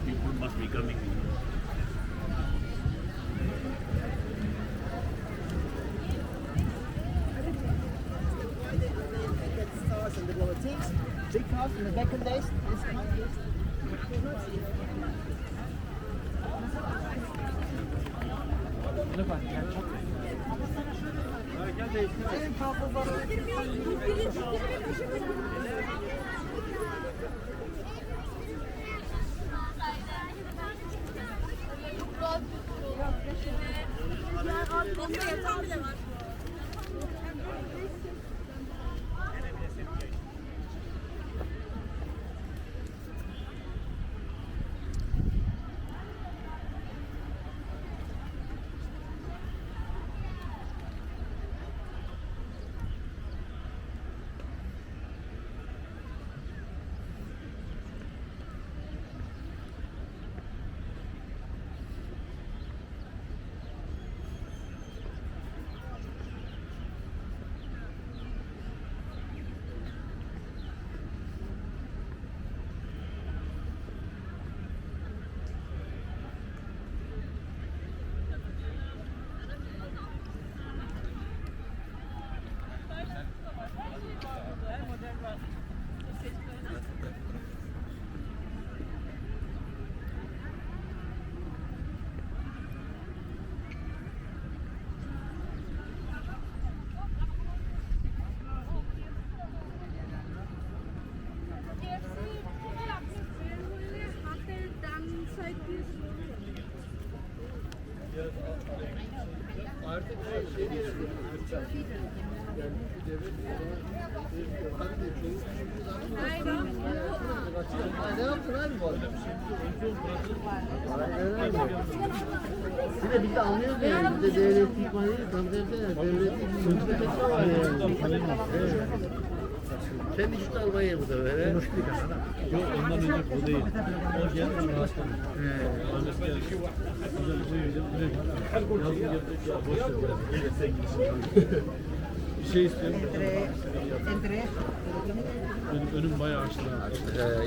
People must be coming. Stars and the little things, because in the back of days, this kind of Artık şey ne yaptın abi bu arada? Bir de biz de anlıyoruz yani. Bir de devlet ikmal değil. Tam tersi devletin müstefesi var yani. Kendi şut Almanya bu sefer. Yok ondan önce bu değil. O geldi mi hasta? Annesi geldi. Güzel bir şey yiyeceğim. Yazın geldik ya boş ver. Sen gitsin. Bir şey istiyorum. Benim önüm bayağı açtı.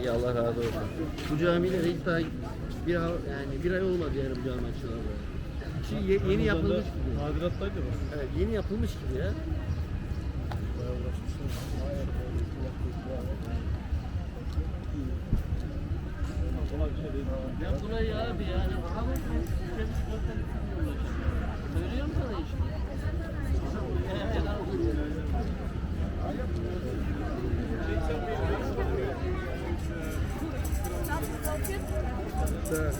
Ya Allah razı olsun. Bu camiler hiç daha bir ay olmadı yani bu cami açılalı. Yeni yapılmış gibi. Tadilattaydı mı? Evet, yeni yapılmış gibi ya. Bayağı uğraşmışlar. Kolay bir şey değil. Ya burayı abi yani söylüyorum sana işte. Evet.